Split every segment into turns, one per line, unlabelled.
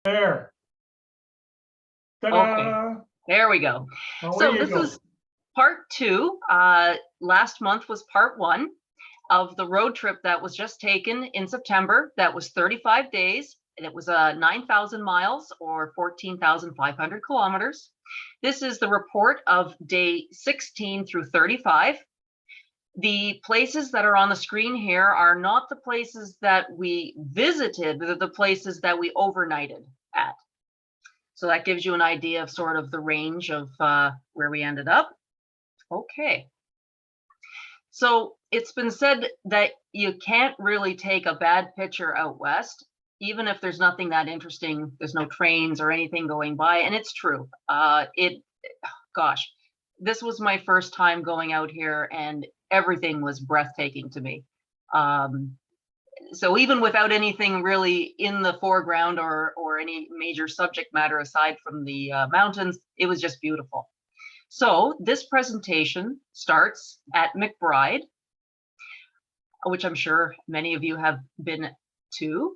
There.
Okay,
Ta-da!
there we go. So this is part 2. Last month was part 1 of the road trip that was just taken in September. That was 35 days, and it was 9,000 miles or 14,500 kilometers. This is the report of day 16 through 35. The places that are on the screen here are not the places that we visited, they're the places that we overnighted at. So that gives you an idea of sort of the range of where we ended up. Okay. So it's been said that you can't really take a bad picture out west, even if there's nothing that interesting, there's no trains or anything going by, and it's true. Gosh, this was my first time going out here and everything was breathtaking to me. So even without anything really in the foreground or any major subject matter aside from the mountains, it was just beautiful. So this presentation starts at McBride, which I'm sure many of you have been to.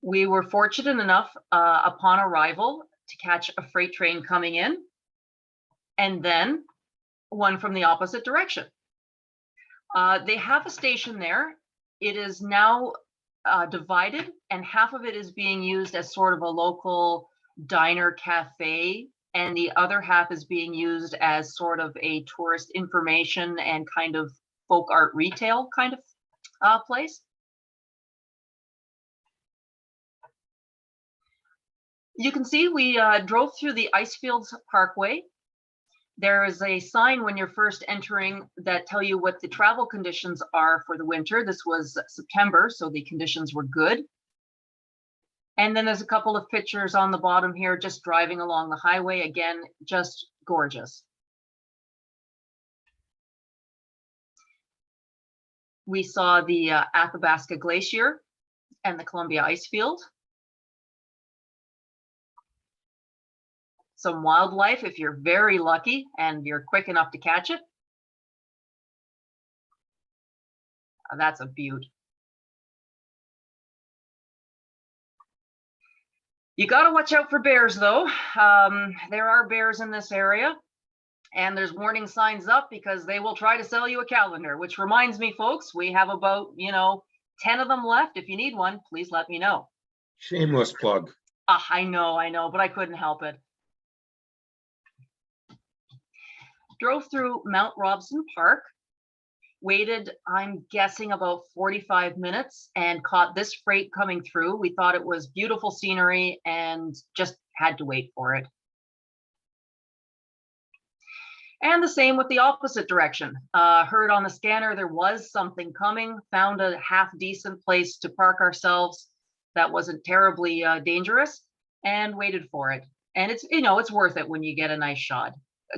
We were fortunate enough upon arrival to catch a freight train coming in and then one from the opposite direction. They have a station there. It is now divided, and half of it is being used as sort of a local diner cafe, and the other half is being used as sort of a tourist information and kind of folk art retail kind of place. You can see we drove through the Fields Parkway. There is a sign when you're first entering that tell you what the travel conditions are for the winter. This was September, so the conditions were good. And then there's a couple of pictures on the bottom here, just driving along the highway. Again, just gorgeous. We saw the Athabasca Glacier and the Columbia ice field. Some wildlife if you're very lucky and you're quick enough to catch it. That's a beaut. You got to watch out for bears though. There are bears in this area and there's warning signs up because they will try to sell you a calendar, which reminds me folks, we have about, 10 of them left. If you need one, please let me know.
Shameless plug.
I know, but I couldn't help it. Drove through Mount Robson Park, waited, I'm guessing about 45 minutes and caught this freight coming through. We thought it was beautiful scenery and just had to wait for it. And the same with the opposite direction. Heard on the scanner there was something coming, found a half decent place to park ourselves that wasn't terribly dangerous and waited for it. And it's, it's worth it when you get a nice shot.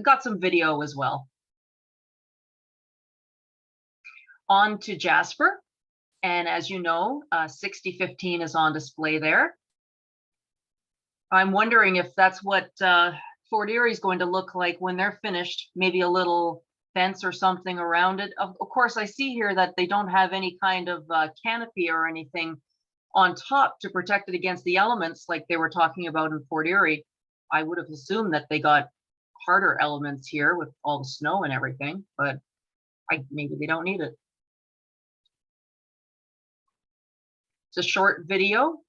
Got some video as well. On to Jasper, and as you know, 6015 is on display there. I'm wondering if that's what Fort Erie is going to look like when they're finished, maybe a little fence or something around it. Of course, I see here that they don't have any kind of canopy or anything on top to protect it against the elements like they were talking about in Fort Erie. I would have assumed that they got harder elements here with all the snow and everything, but maybe they don't need it. It's a short video.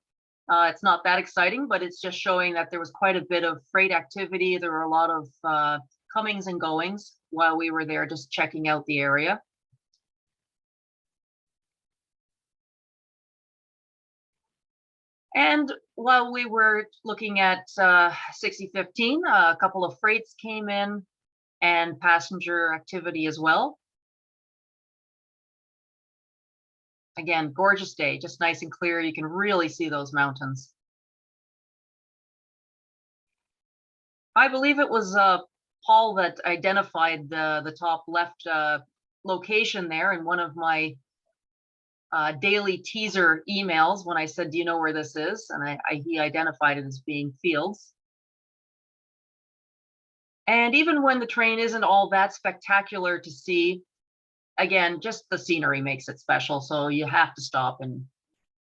It's not that exciting, but it's just showing that there was quite a bit of freight activity. There were a lot of comings and goings while we were there just checking out the area. And while we were looking at 6015, a couple of freights came in and passenger activity as well. Again, gorgeous day, just nice and clear. You can really see those mountains. I believe it was Paul that identified the top left location there in one of my daily teaser emails when I said, do you know where this is? And he identified it as being Fields. And even when the train isn't all that spectacular to see, again, just the scenery makes it special. So you have to stop and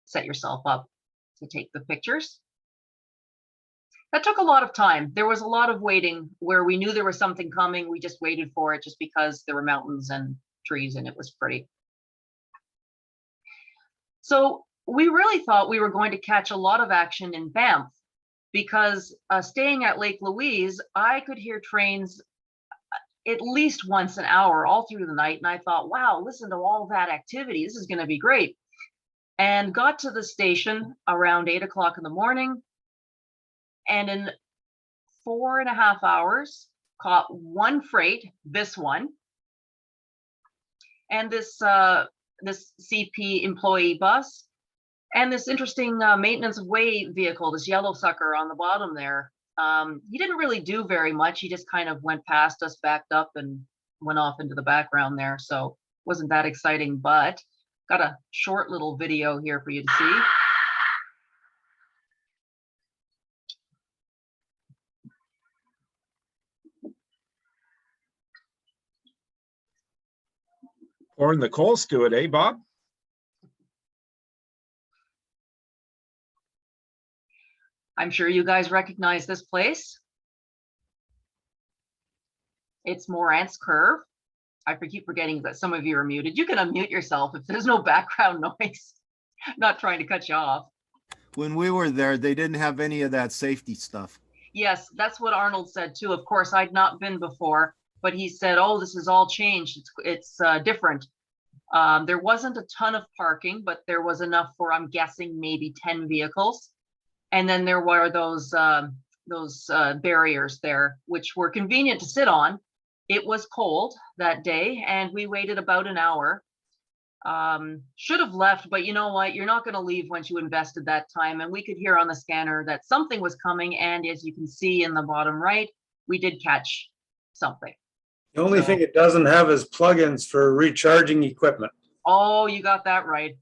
set yourself up to take the pictures. That took a lot of time. There was a lot of waiting where we knew there was something coming. We just waited for it just because there were mountains and trees and it was pretty. So we really thought we were going to catch a lot of action in Banff because staying at Lake Louise, I could hear trains at least once an hour all through the night. And I thought, wow, listen to all that activity. This is going to be great. And got to the station around 8 o'clock in the morning. And in 4.5 hours, caught one freight, this one, and this CP employee bus, and this interesting maintenance of way vehicle, this yellow sucker on the bottom there. He didn't really do very much. He just kind of went past us, backed up, and went off into the background there. So wasn't that exciting, but got a short little video here for you to see.
Pouring the coals to it, eh, Bob?
I'm sure you guys recognize this place. It's Morants Curve. I keep forgetting that some of you are muted. You can unmute yourself if there's no background noise. Not trying to cut you off.
When we were there, they didn't have any of that safety stuff.
Yes, that's what Arnold said too. Of course, I'd not been before, but he said, oh, this has all changed. It's different. There wasn't a ton of parking, but there was enough for, I'm guessing, maybe 10 vehicles. And then there were those barriers there, which were convenient to sit on. It was cold that day, and we waited about an hour. Should have left, but you know what? You're not going to leave once you invested that time. And we could hear on the scanner that something was coming. And as you can see in the bottom right, we did catch something.
The only thing it doesn't have is plugins for recharging equipment.
Oh, you got that right.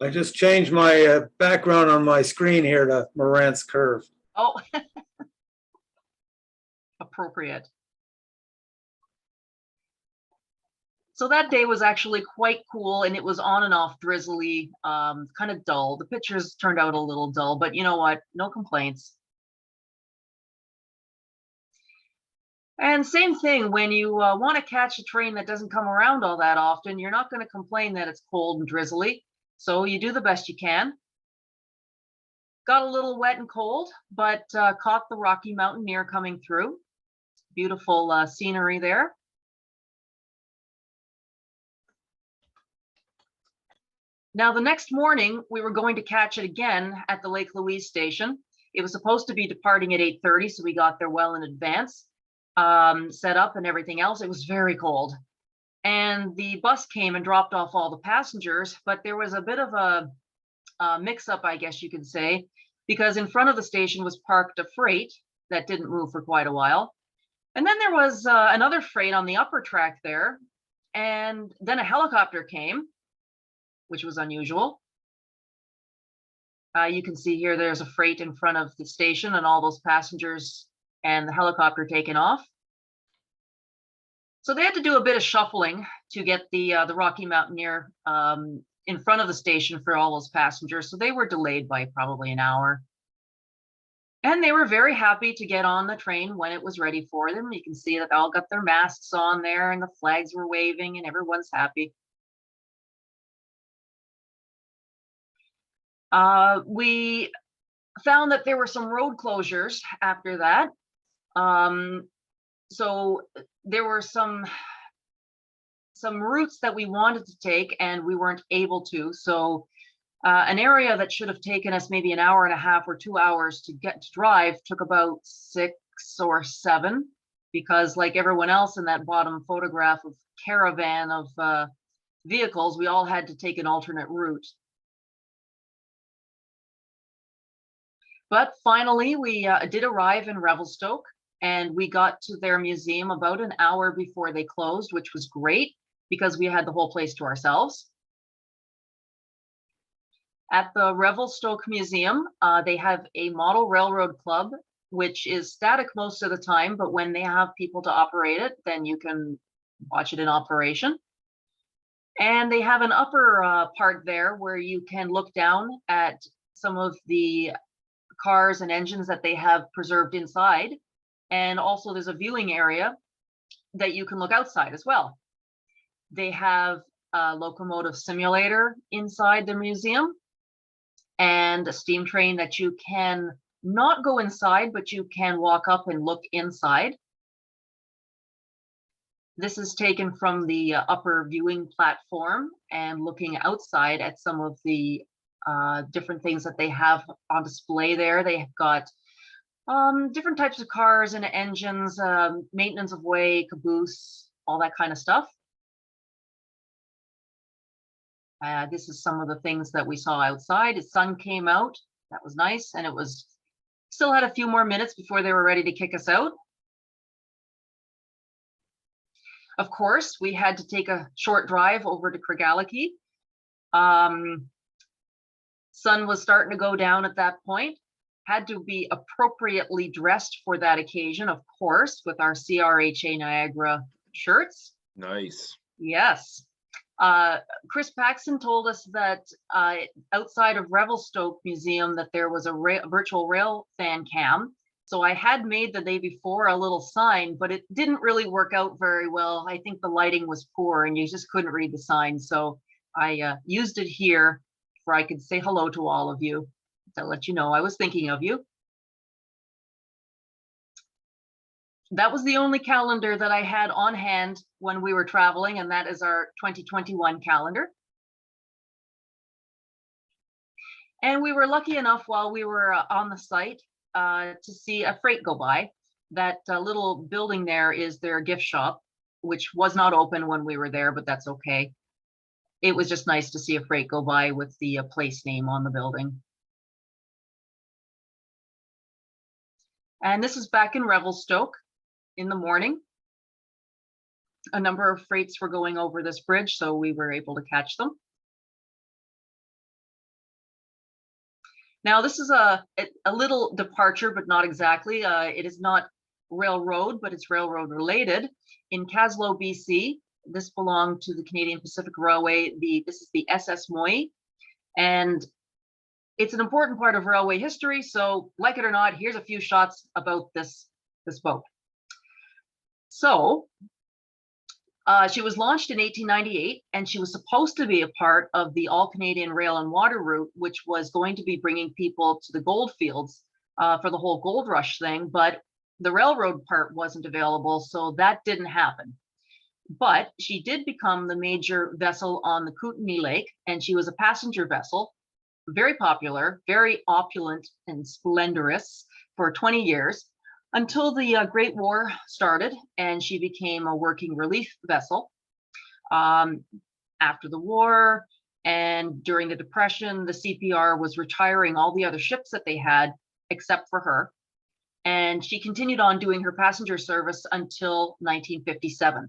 I just changed my background on my screen here to Morants Curve.
Oh, appropriate. So that day was actually quite cool, and it was on and off drizzly, kind of dull. The pictures turned out a little dull, but you know what? No complaints. And same thing, when you want to catch a train that doesn't come around all that often, you're not going to complain that it's cold and drizzly. So you do the best you can. Got a little wet and cold, but caught the Rocky Mountaineer coming through. Beautiful scenery there. Now, the next morning, we were going to catch it again at the Lake Louise station. It was supposed to be departing at 8:30, so we got there well in advance, set up and everything else. It was very cold. And the bus came and dropped off all the passengers, but there was a bit of a mix-up, I guess you could say, because in front of the station was parked a freight that didn't move for quite a while. And then there was another freight on the upper track there, and then a helicopter came, which was unusual. You can see here there's a freight in front of the station and all those passengers and the helicopter taken off. So they had to do a bit of shuffling to get the Rocky Mountaineer in front of the station for all those passengers. So they were delayed by probably an hour. And they were very happy to get on the train when it was ready for them. You can see that they all got their masks on there and the flags were waving and everyone's happy. We found that there were some road closures after that. So there were some routes that we wanted to take and we weren't able to. So an area that should have taken us maybe an hour and a half or 2 hours to get to drive took about 6 or 7, because like everyone else in that bottom photograph of caravan of vehicles, we all had to take an alternate route. But finally, we did arrive in Revelstoke, and we got to their museum about an hour before they closed, which was great because we had the whole place to ourselves. At the Revelstoke Museum, they have a model railroad club, which is static most of the time, but when they have people to operate it, then you can watch it in operation. And they have an upper part there where you can look down at some of the cars and engines that they have preserved inside. And also there's a viewing area that you can look outside as well. They have a locomotive simulator inside the museum and a steam train that you can not go inside, but you can walk up and look inside. This is taken from the upper viewing platform and looking outside at some of the different things that they have on display there. They have got different types of cars and engines, maintenance of way, caboose, all that kind of stuff. This is some of the things that we saw outside. The sun came out, that was nice, and it was still had a few more minutes before they were ready to kick us out. Of course, we had to take a short drive over to Craigallachie. Sun was starting to go down at that point. Had to be appropriately dressed for that occasion, of course, with our CRHA Niagara shirts.
Nice.
Yes. Chris Paxson told us that outside of Revelstoke Museum that there was a virtual rail fan cam. So I had made the day before a little sign, but it didn't really work out very well. I think the lighting was poor and you just couldn't read the sign. So I used it here where I could say hello to all of you to let you know I was thinking of you. That was the only calendar that I had on hand when we were traveling, and that is our 2021 calendar. And we were lucky enough while we were on the site to see a freight go by. That little building there is their gift shop, which was not open when we were there, but that's okay. It was just nice to see a freight go by with the place name on the building. And this is back in Revelstoke in the morning. A number of freights were going over this bridge, so we were able to catch them. Now, this is a little departure, but not exactly. It is not railroad, but it's railroad related. In Kaslo BC, this belonged to the Canadian Pacific Railway. This is the S.S.Moyie, and it's an important part of railway history. So, like it or not, here's a few shots about this boat. So, she was launched in 1898, and she was supposed to be a part of the all-Canadian rail and water route, which was going to be bringing people to the gold fields for the whole gold rush thing, but the railroad part wasn't available, so that didn't happen. But she did become the major vessel on the Kootenay Lake, and she was a passenger vessel, very popular, very opulent and splendorous for 20 years. Until the Great War started and she became a working relief vessel. After the war and during the Depression, the CPR was retiring all the other ships that they had except for her. And she continued on doing her passenger service until 1957.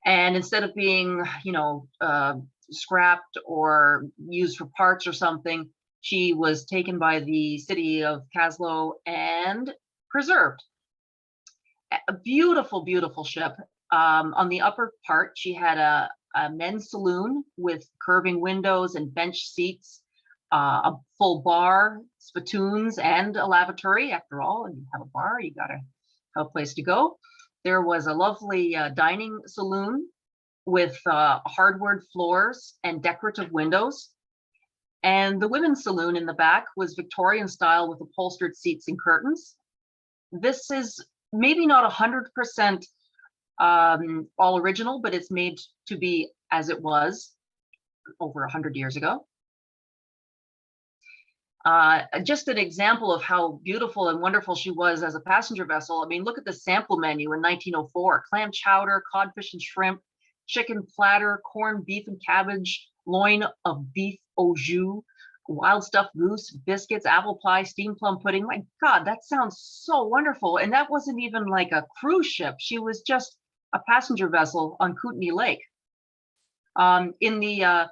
And instead of being, scrapped or used for parts or something, she was taken by the city of Kaslo and preserved. A beautiful, beautiful ship. On the upper part, she had a men's saloon with curving windows and bench seats, a full bar, spittoons, and a lavatory. After all, and you have a bar, you gotta have a place to go. There was a lovely dining saloon with hardwood floors and decorative windows. And the women's saloon in the back was Victorian style with upholstered seats and curtains. This is maybe not 100% all original, but it's made to be as it was over 100 years ago. Just an example of how beautiful and wonderful she was as a passenger vessel. I mean, look at the sample menu in 1904. Clam chowder, codfish and shrimp, chicken platter, corned beef and cabbage, loin of beef au jus, wild stuffed goose, biscuits, apple pie, steamed plum pudding. My God, that sounds so wonderful. And that wasn't even like a cruise ship. She was just a passenger vessel on Kootenay Lake. In the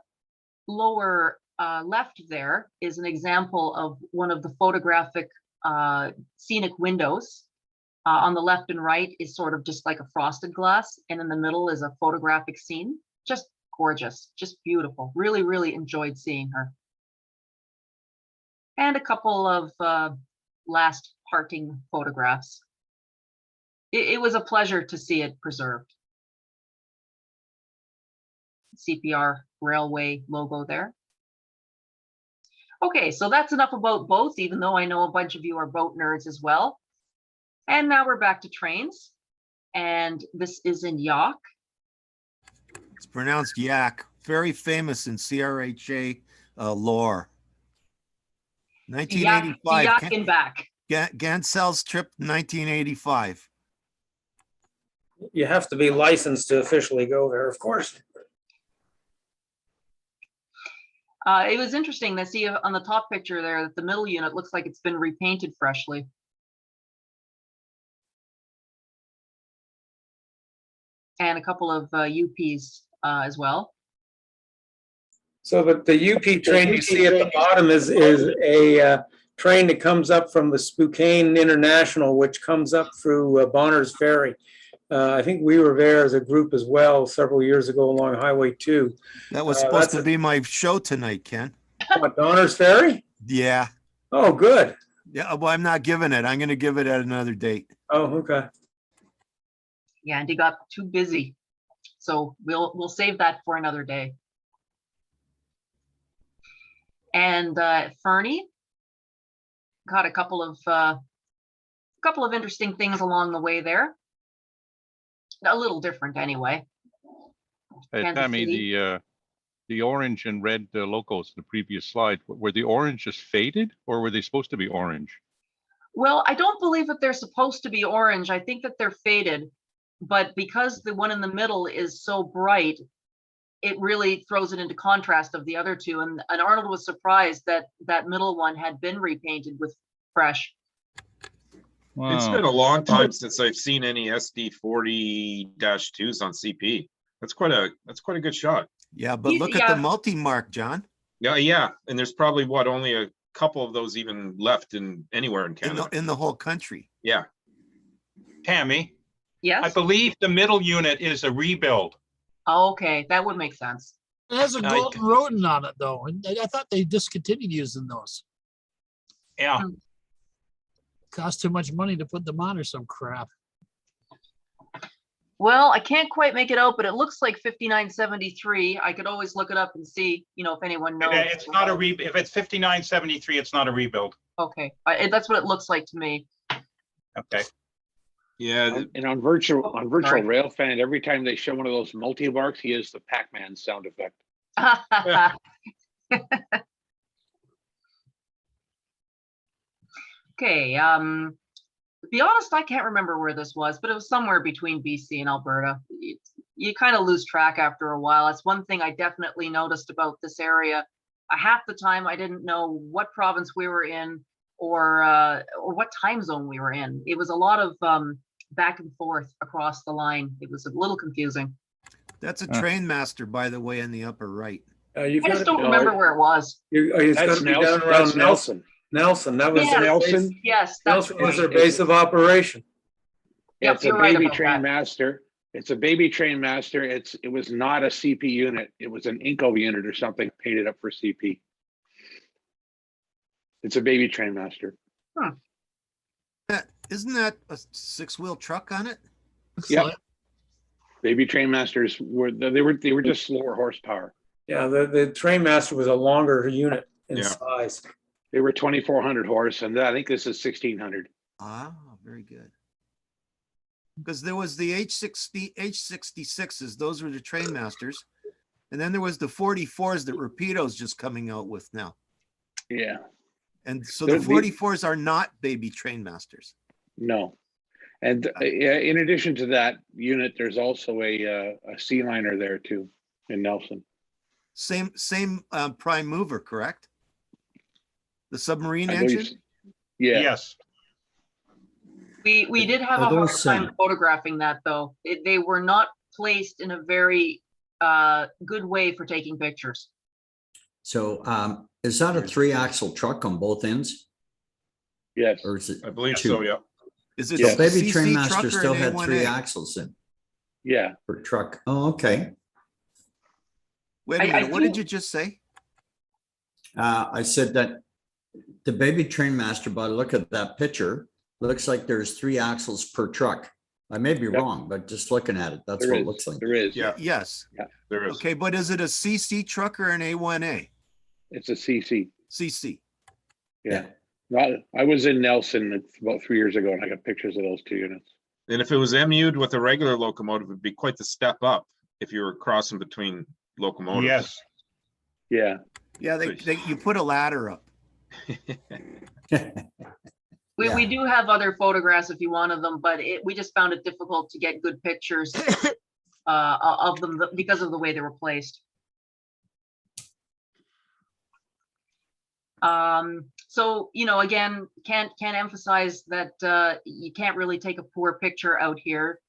lower left there is an example of one of the photographic scenic windows. On the left and right is sort of just like a frosted glass, and in the middle is a photographic scene. Just gorgeous, just beautiful. Really, really enjoyed seeing her. and a couple of last parting photographs. It was a pleasure to see it preserved. CPR Railway logo there. Okay, so that's enough about boats, even though I know a bunch of you are boat nerds as well. And now we're back to trains. And this is in Yahk.
It's pronounced Yahk. Very famous in CRHA lore. 1985.
Yahk and back.
Gansel's trip, 1985.
You have to be licensed to officially go there, of course.
It was interesting to see on the top picture there that the middle unit looks like it's been repainted freshly. And a couple of UPs as well.
So the UP train you see at the bottom is a train that comes up from the Spokane International, which comes up through Bonner's Ferry. I think we were there as a group as well several years ago along Highway 2.
That was supposed to be my show tonight, Ken.
What, Bonner's Ferry?
Yeah.
Oh, good.
Yeah, well, I'm not giving it. I'm going to give it at another date.
Oh, okay.
Yeah, and he got too busy. So we'll save that for another day. And Fernie got a couple of interesting things along the way there. A little different anyway.
Tammy, the orange and red logos in the previous slide, were the orange just faded or were they supposed to be orange?
Well, I don't believe that they're supposed to be orange. I think that they're faded, but because the one in the middle is so bright, it really throws it into contrast of the other two. And Arnold was surprised that that middle one had been repainted with fresh.
Wow.
It's been a long time since I've seen any SD40-2s on CP. That's quite a good shot.
Yeah, but look at the multi-mark, John.
Yeah. And there's probably only a couple of those even left anywhere in Canada.
In the whole country.
Yeah.
Tammy,
Yes.
I believe the middle unit is a rebuild.
Oh, okay, that would make sense.
It has a golden rodent on it though, and I thought they discontinued using those.
Yeah.
Cost too much money to put them on or some crap.
Well, I can't quite make it out, but it looks like 5973. I could always look it up and see, if anyone knows.
It's not a if it's 5973, it's not a rebuild.
Okay, that's what it looks like to me.
Okay.
Yeah.
And on virtual
Sorry.
RailFan, every time they show one of those multi-marks, he has the Pac-Man sound effect.
Okay, to be honest, I can't remember where this was, but it was somewhere between BC and Alberta. You kind of lose track after a while. That's one thing I definitely noticed about this area. Half the time I didn't know what province we were in or what time zone we were in. It was a lot of back and forth across the line. It was a little confusing.
That's a train master, by the way, in the upper right.
I just don't remember where it was.
It's got to be down around
Nelson.
Nelson. That was
Yeah.
Nelson.
Yes, that's
Nelson was
right.
their base of operation.
Yep,
It's a
you're right
baby
about
train
that.
master. It's a baby train master. It was not a CP unit. It was an Inco unit or something painted up for CP. It's a baby train master.
Isn't that a 6-wheel truck on it?
Yeah. Baby train masters were just slower horsepower.
Yeah, the train master was a longer unit in
Yeah.
size.
They were 2,400 horse, and I think this is 1,600.
Ah, very good. Because there was the H66s, those were the train masters. And then there was the 44s that Rapido's just coming out with now.
Yeah.
And so the 44s are not baby train masters.
No. And in addition to that unit, there's also a sea liner there too in Nelson.
Same prime mover, correct? The submarine
I
engine?
believe- Yeah.
Yes.
We did have a hard time photographing that though. They were not placed in a very good way for taking pictures.
So is that a 3-axle truck on both ends?
Yes.
Or is it
I believe
2?
so, yeah.
Is it
Yeah.
a
Baby
CC
Train
truck
Master
or
still
an
had
A1A?
3 axles in
Yeah.
for truck. Oh, okay.
Wait a minute, what did you just say?
I said that the baby train master, by the look at that picture, looks like there's 3 axles per truck. I may be
Yep.
wrong, but just looking at it, that's
There
what it
is,
looks like.
there is.
Yeah.
Yes.
There is.
Okay, but is it a CC truck or an A1A?
It's a CC.
CC.
Yeah. I was in Nelson about 3 years ago and I got pictures of those 2 units.
And if it was MU'd with a regular locomotive, it'd be quite the step up if you were crossing between locomotives.
Yes.
Yeah.
Yeah, you put a ladder up.
We do have other photographs if you wanted them, but we just found it difficult to get good pictures of them because of the way they were placed. So, you know, again, can't emphasize that you can't really take a poor picture out here,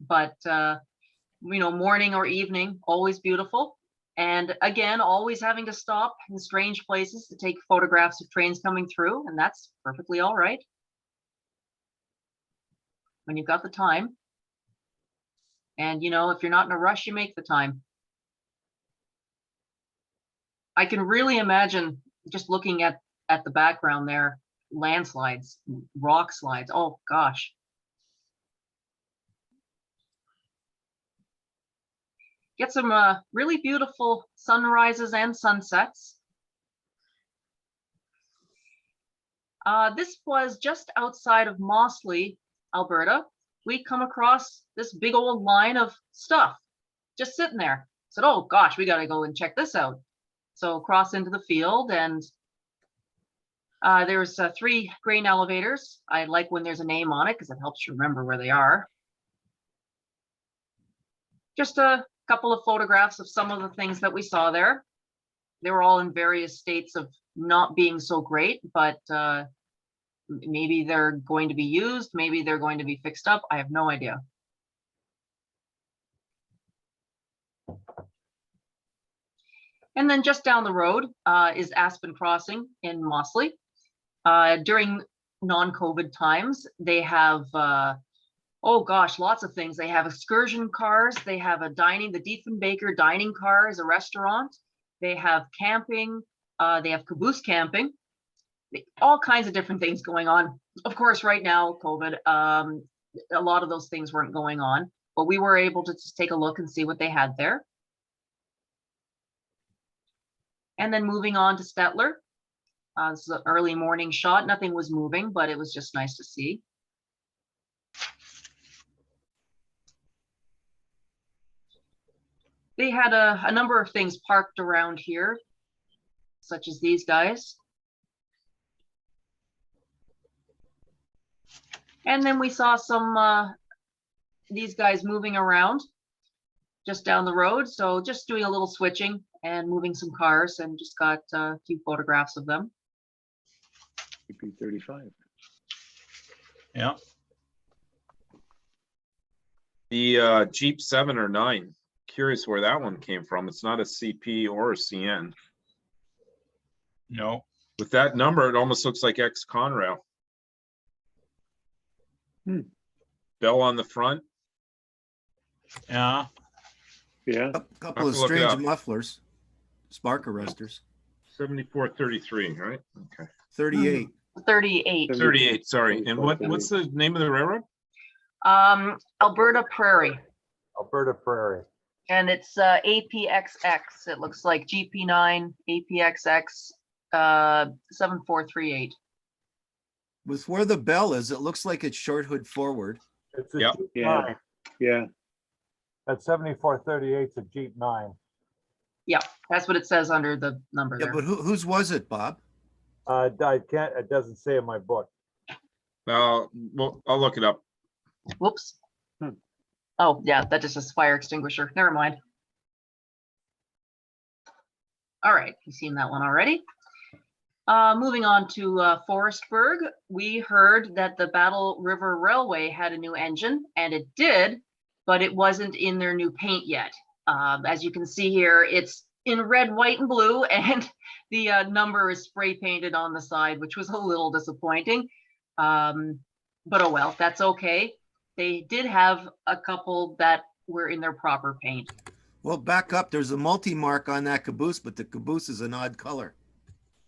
but you know, morning or evening, always beautiful. And again, always having to stop in strange places to take photographs of trains coming through, and that's perfectly all right when you've got the time. And, you know, if you're not in a rush, you make the time. I can really imagine just looking at the background there, landslides, rock slides. Oh, gosh. Get some really beautiful sunrises and sunsets. This was just outside of Mossleigh, Alberta. We come across this big old line of stuff just sitting there. Said, oh gosh, we got to go and check this out. So cross into the field, and there's 3 grain elevators. I like when there's a name on it because it helps you remember where they are. Just a couple of photographs of some of the things that we saw there. They were all in various states of not being so great, but maybe they're going to be used, maybe they're going to be fixed up. I have no idea. And then just down the road is Aspen Crossing in Mossleigh. During non-COVID times, they have oh gosh, lots of things. They have excursion cars. They have a dining, the Diefenbaker dining car is a restaurant. They have camping. They have caboose camping. All kinds of different things going on. Of course, right now, COVID, a lot of those things weren't going on, but we were able to just take a look and see what they had there. And then moving on to Stettler. This is an early morning shot. Nothing was moving, but it was just nice to see. They had a number of things parked around here, such as these guys. And then we saw some, these guys moving around just down the road. So just doing a little switching and moving some cars, and just got a few photographs of them.
CP35.
Yeah.
The Jeep 7 or 9. Curious where that one came from. It's not a CP or a CN.
No.
With that number, it almost looks like ex-Conrail. Bell on the front.
Yeah.
Yeah.
A couple of
Look it
strange
up.
mufflers, spark arresters.
7433, right? Okay.
38.
38.
38, sorry. And what's the name of the railroad?
Alberta Prairie.
Alberta Prairie.
And it's APXX. It looks like GP9 APXX 7438.
With where the bell is, it looks like it's short hood forward.
It's a
Yep.
Jeep
Yeah.
9.
Yeah.
That 7438 is a Jeep 9.
Yeah, that's what it says under the number
Yeah,
there.
but whose was it, Bob?
I can't, it doesn't say in my book.
Well, I'll look it up.
Whoops. Oh, yeah, that just says fire extinguisher. Never mind. All right, you've seen that one already. Moving on to Forestburg, we heard that the Battle River Railway had a new engine, and it did, but it wasn't in their new paint yet. As you can see here, it's in red, white, and blue, and the number is spray painted on the side, which was a little disappointing. But oh well, that's okay. They did have a couple that were in their proper paint.
Well, back up. There's a multi-mark on that caboose, but the caboose is an odd color.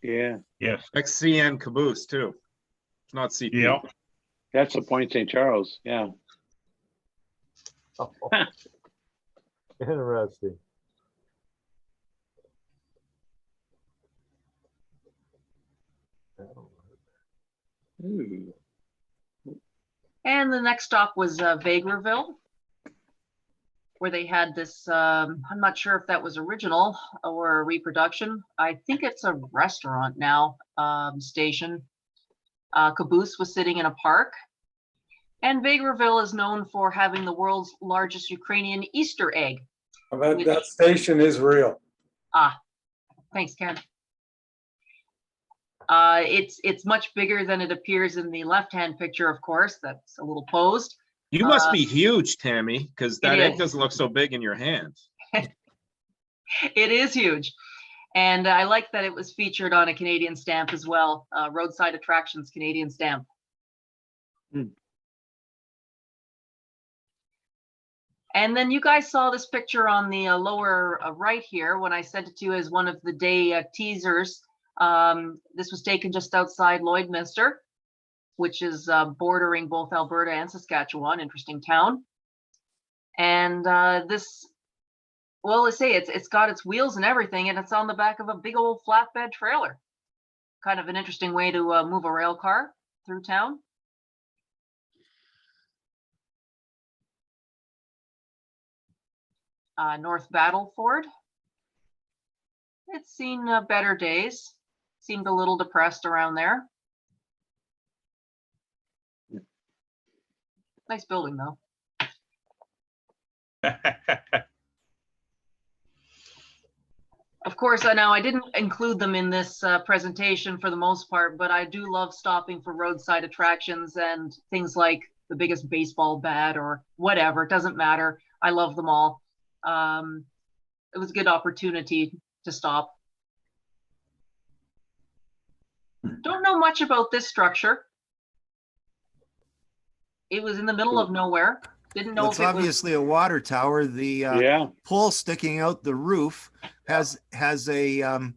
Yeah,
Yes.
XCN caboose too. It's not CP.
Yeah.
that's the Point St. Charles. Yeah.
Interesting.
Ooh.
And the next stop was Vegreville, where they had this, I'm not sure if that was original or a reproduction. I think it's a restaurant now, station. Caboose was sitting in a park. And Vegreville is known for having the world's largest Ukrainian Easter egg.
That station is real.
Ah, thanks, Ken. It's much bigger than it appears in the left-hand picture, of course. That's a little posed.
You must be huge, Tammy, because that egg
is.
doesn't look so big in your hand.
It is huge. And I like that it was featured on a Canadian stamp as well, Roadside Attractions Canadian stamp. And then you guys saw this picture on the lower right here when I sent it to you as one of the day teasers. This was taken just outside Lloydminster, which is bordering both Alberta and Saskatchewan, interesting town. And this, well, let's say it's got its wheels and everything, and it's on the back of a big old flatbed trailer. Kind of an interesting way to move a rail car through town. North Battleford. It's seen better days. Seemed a little depressed around there. Nice building though. Of course, now I didn't include them in this presentation for the most part, but I do love stopping for roadside attractions and things like the biggest baseball bat or whatever. It doesn't matter. I love them all. It was a good opportunity to stop. Don't know much about this structure. It was in the middle of nowhere. Didn't know
Well, it's
if it
obviously a water tower. The pole sticking out the roof has a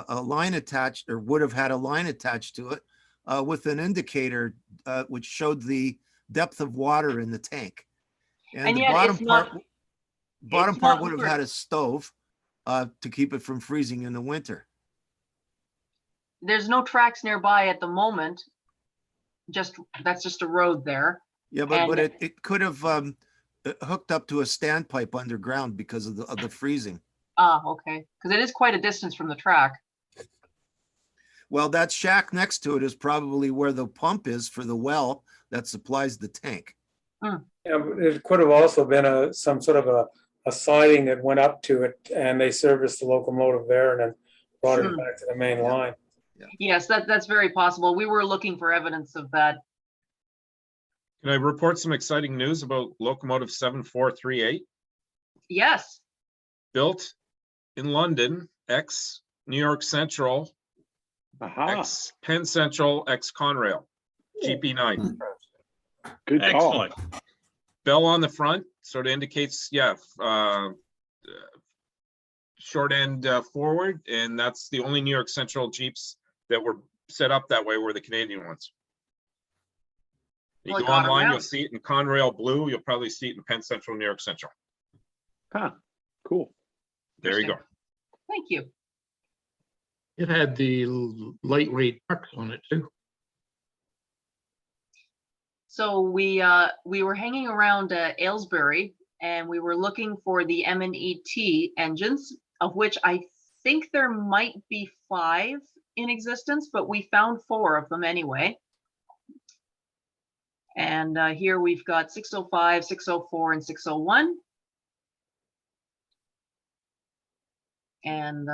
line attached, or would have had a line attached to it with an indicator which showed the depth of water in the tank. And the
yet
bottom part would have had a stove to keep it from freezing in the winter.
There's no tracks nearby at the moment. That's just a road there.
Yeah, but it could have hooked up to a standpipe underground because of the freezing.
Ah, okay. Because it is quite a distance from the track.
Well, that shack next to it is probably where the pump is for the well that supplies the tank.
Yeah, but it could have also been some sort of a siding that went up to it, and they serviced the locomotive there and then brought it back to the main line.
Yeah.
Yes, that's very possible. We were looking for evidence of that.
Can I report some exciting news about locomotive 7438?
Yes.
Built in London, ex New York Central, ex Penn Central, ex Conrail, GP9.
Good call.
Excellent.
Bell on the front sort of indicates, short end forward, and that's the only New York Central Jeeps that were set up that way were the Canadian ones. You
Well,
go online, you'll see it in Conrail blue. You'll probably see it in Penn Central, New York Central.
Huh, cool.
There you go.
Thank you.
It had the lightweight trucks on it too.
So we were hanging around Aylesbury, and we were looking for the M&ET engines, of which I think there might be 5 in existence, but we found 4 of them anyway. And here we've got 605, 604, and 601. And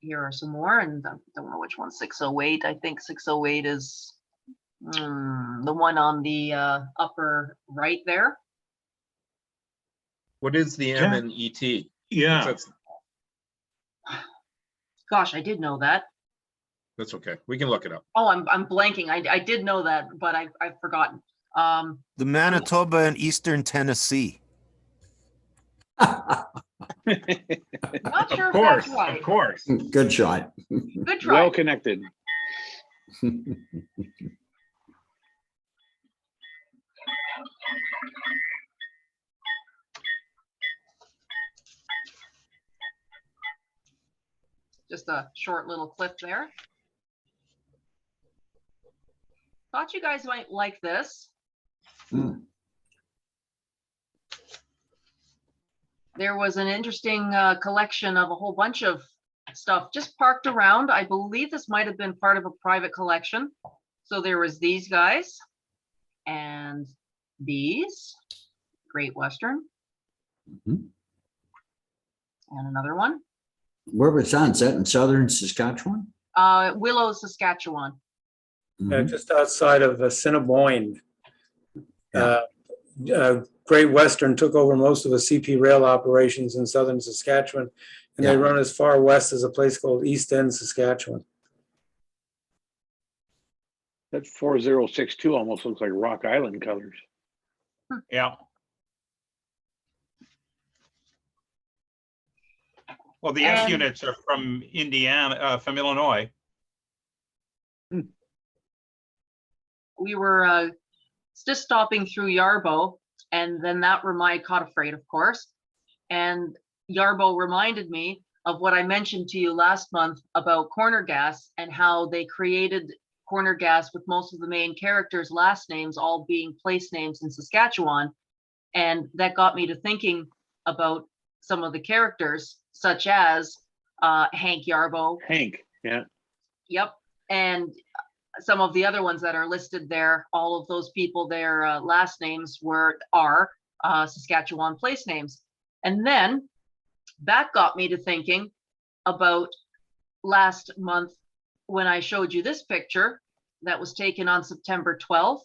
here are some more, and I don't know which one's 608. I think 608 is the one on the upper right there.
What is the M&ET?
Yeah.
Gosh, I did know that.
That's okay. We can look it up.
Oh, I'm blanking. I did know that, but I've forgotten.
The Manitoba and Eastern Tennessee.
Not sure
Of
if that's
course,
right.
of course.
Good shot.
Good try.
Well connected.
Just a short little clip there. Thought you guys might like this. There was an interesting collection of a whole bunch of stuff just parked around. I believe this might have been part of a private collection. So there was these guys and these, Great Western, and another one.
Where was that? Is that in southern Saskatchewan?
Willow, Saskatchewan.
Just outside of Assiniboine. Great Western took over most of the CP rail operations in southern Saskatchewan, and they run as far west as a place called East End, Saskatchewan.
That 4062 almost looks like Rock Island colors.
Yeah. Well, the S units are from Indiana, from Illinois.
We were just stopping through Yarbo, and then that caught a freight, of course. And Yarbo reminded me of what I mentioned to you last month about Corner Gas and how they created Corner Gas with most of the main characters' last names all being place names in Saskatchewan. And that got me to thinking about some of the characters, such as Hank Yarbo.
Hank, yeah.
Yep. And some of the other ones that are listed there, all of those people, their last names are Saskatchewan place names. And then that got me to thinking about last month when I showed you this picture that was taken on September 12th.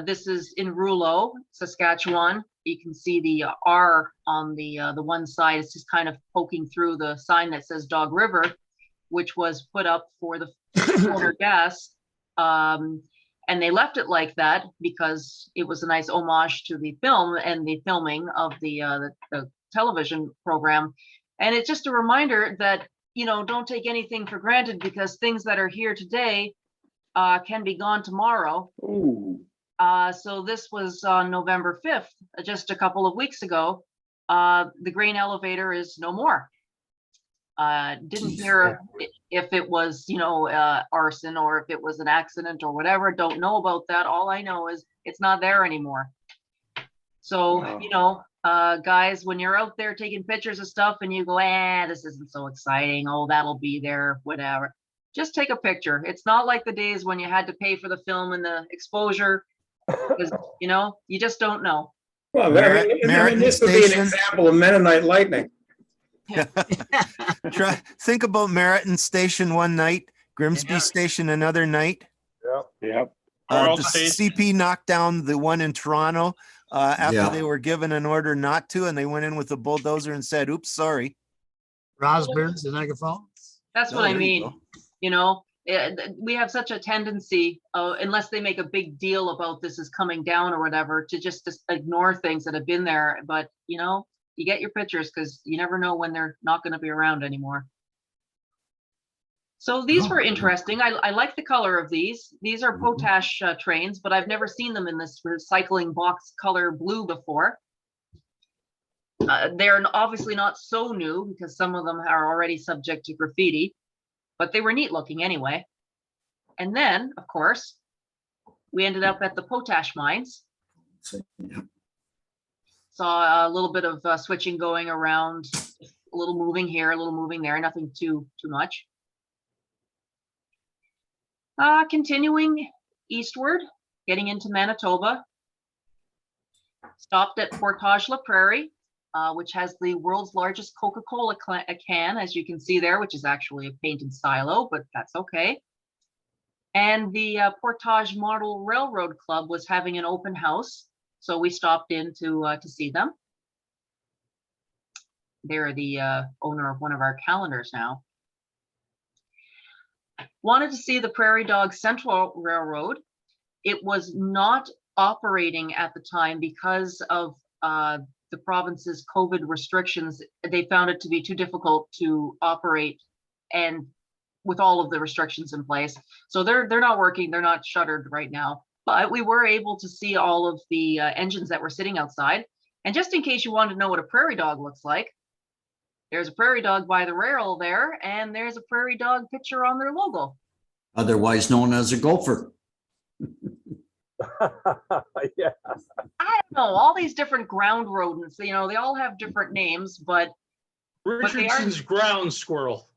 This is in Roleau, Saskatchewan. You can see the R on the one side. It's just kind of poking through the sign that says Dog River, which was put up for the Corner Gas. And they left it like that because it was a nice homage to the film and the filming of the television program. And it's just a reminder that, don't take anything for granted, because things that are here today can be gone tomorrow.
Ooh.
So this was on November 5th, just a couple of weeks ago. The grain elevator is no more. Didn't hear if it was, arson or if it was an accident or whatever. Don't know about that. All I know is it's not there anymore. So, guys, when you're out there taking pictures of stuff and you go, this isn't so exciting. Oh, that'll be there, whatever. Just take a picture. It's not like the days when you had to pay for the film and the exposure, because, you just don't know.
Well, this would be an example of Mennonite lightning.
Think about Meriton Station one night, Grimsby Station another night.
Yep.
The CP knocked down the one in Toronto after they were given an order not to, and they went in with a bulldozer and said, "Oops, sorry."
Raspberries and megaphones.
That's what I mean. We have such a tendency, unless they make a big deal about this is coming down or whatever, to just ignore things that have been there. But you get your pictures because you never know when they're not going to be around anymore. So these were interesting. I like the color of these. These are potash trains, but I've never seen them in this recycling box color blue before. They're obviously not so new because some of them are already subject to graffiti, but they were neat looking anyway. And then, of course, we ended up at the potash mines. Saw a little bit of switching going around, a little moving here, a little moving there, nothing too much. Continuing eastward, getting into Manitoba. Stopped at Portage la Prairie, which has the world's largest Coca-Cola can, as you can see there, which is actually a painted silo, but that's okay. And the Portage Model Railroad Club was having an open house, so we stopped in to see them. They're the owner of one of our calendars now. Wanted to see the Prairie Dog Central Railroad. It was not operating at the time because of the province's COVID restrictions, they found it to be too difficult to operate and with all of the restrictions in place. So they're not working, they're not shuttered right now. But we were able to see all of the engines that were sitting outside. And just in case you wanted to know what a prairie dog looks like, there's a prairie dog by the rail there, and there's a prairie dog picture on their logo.
Otherwise known as a gopher.
Yeah.
I don't know, all these different ground rodents, you know, they all have different names, but they are
Richardson's ground squirrel.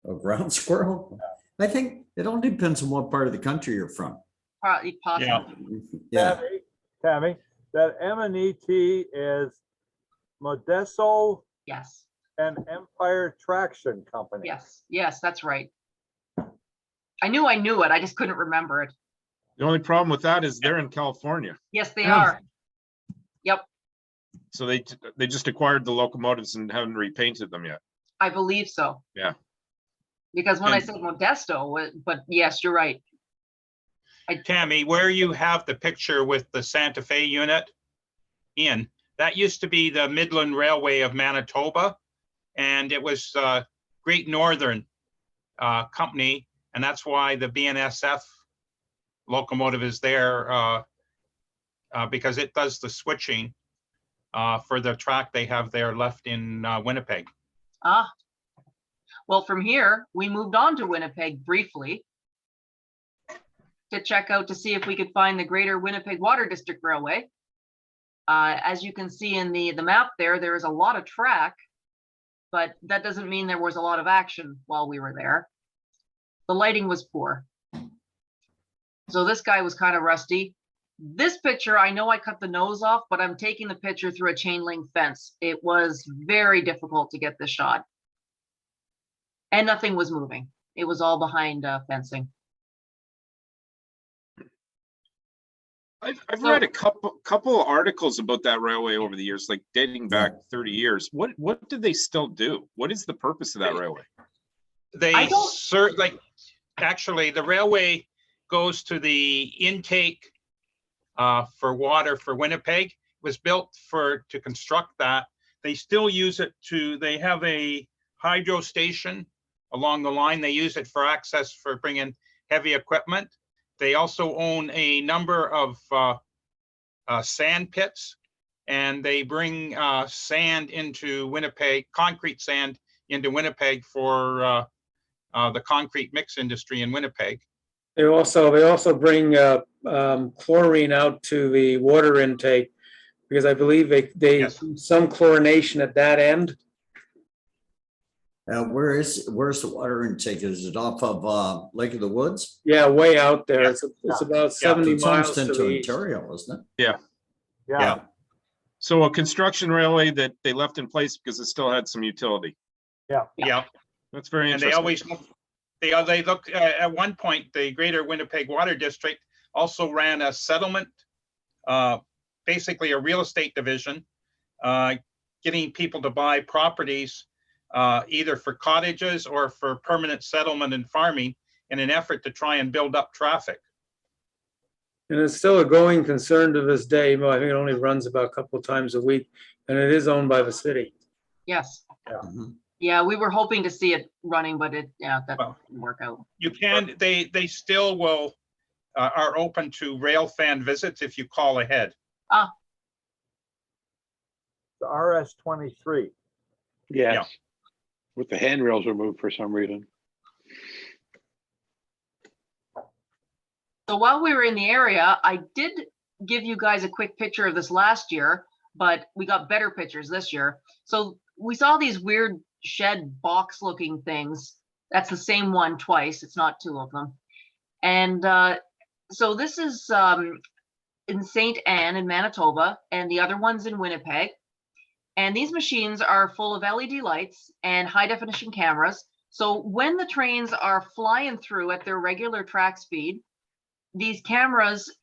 A ground squirrel? I think it all depends on what part of the country you're from.
probably possible.
Yeah.
Tammy, that M&ET is Modesto
Yes,
and Empire Traction Company.
yes, that's right. I knew it, I just couldn't remember it.
The only problem with that is they're in California.
Yes, they are. Yep,
So they just acquired the locomotives and haven't repainted them yet.
I believe so.
Yeah.
Because when I
And-
said Modesto, but yes, you're right.
Tammy, where you have the picture with the Santa Fe unit in, that used to be the Midland Railway of Manitoba. And it was Great Northern Company. And that's why the BNSF locomotive is there because it does the switching for the track they have there left in Winnipeg.
Ah, well, from here, we moved on to Winnipeg briefly to check out to see if we could find the Greater Winnipeg Water District Railway. As you can see in the map there is a lot of track, but that doesn't mean there was a lot of action while we were there. The lighting was poor. So this guy was kind of rusty. This picture, I know I cut the nose off, but I'm taking the picture through a chain link fence. It was very difficult to get this shot. And nothing was moving. It was all behind fencing.
I've read a couple articles about that railway over the years, like dating back 30 years. What do they still do? What is the purpose of that railway?
They actually the railway goes to the intake for water for Winnipeg. It was built to construct that. They still use it they have a hydro station along the line. They use it for access for bringing heavy equipment. They also own a number of sand pits, and they bring sand into Winnipeg, concrete sand into Winnipeg for the concrete mix industry in Winnipeg.
They also bring chlorine out to the water intake because I believe they
Yes.
some chlorination at that end.
Where's the water intake? Is it off of Lake of the Woods?
Yeah, way out there.
Yeah.
It's about 70
It's
miles
almost
to
into
the east.
Ontario, isn't it?
Yeah.
So a construction railway that they left in place because it still had some utility.
Yeah.
That's very
And they
interesting.
always they look at one point, the Greater Winnipeg Water District also ran a settlement, basically a real estate division, getting people to buy properties either for cottages or for permanent settlement and farming in an effort to try and build up traffic.
And it's still a going concern to this day. I think it only runs about a couple of times a week, and it is owned by the city.
Yes.
Mhm.
Yeah, we were hoping to see it running, but that didn't work out.
You can, they still will, are open to RailFan visits if you call ahead.
The RS-23.
Yes.
Yeah.
With the handrails removed for some reason.
So while we were in the area, I did give you guys a quick picture of this last year, but we got better pictures this year. So we saw these weird shed box looking things. That's the same one twice. It's not two of them. And so this is in St. Anne in Manitoba, and the other one's in Winnipeg. And these machines are full of LED lights and high definition cameras. So when the trains are flying through at their regular track speed, these cameras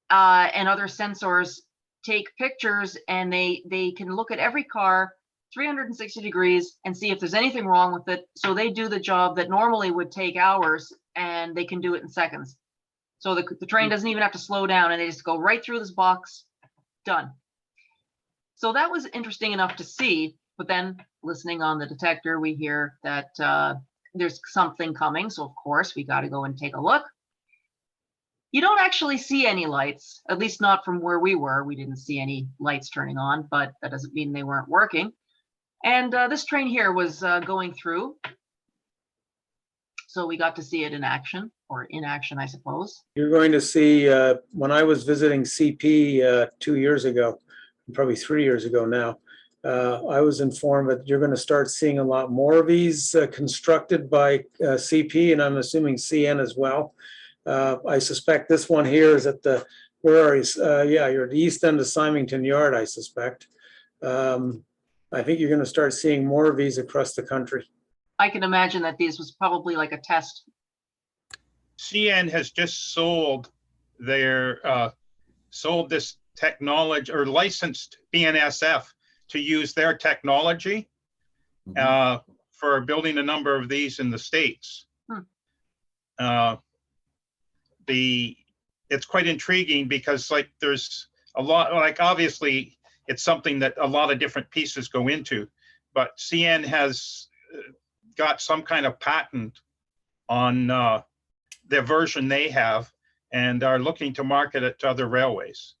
and other sensors take pictures, and they can look at every car 360 degrees and see if there's anything wrong with it. So they do the job that normally would take hours, and they can do it in seconds. So the train doesn't even have to slow down, and they just go right through this box, done. So that was interesting enough to see, but then listening on the detector, we hear that there's something coming. So of course we got to go and take a look. You don't actually see any lights, at least not from where we were. We didn't see any lights turning on, but that doesn't mean they weren't working. And this train here was going through. So we got to see it in action, or in action, I suppose.
You're going to see, when I was visiting CP 2 years ago, probably 3 years ago now, I was informed that you're going to start seeing a lot more of these constructed by CP, and I'm assuming CN as well. I suspect this one here is at the, where are you? Yeah, you're at the east end of Symington Yard, I suspect. I think you're going to start seeing more of these across the country.
I can imagine that these was probably like a test.
CN has just sold their, sold this technology, or licensed BNSF to use their technology for building a number of these in the States. It's quite intriguing because like there's a lot, like obviously it's something that a lot of different pieces go into, but CN has got some kind of patent on the version they have and are looking to market it to other railways.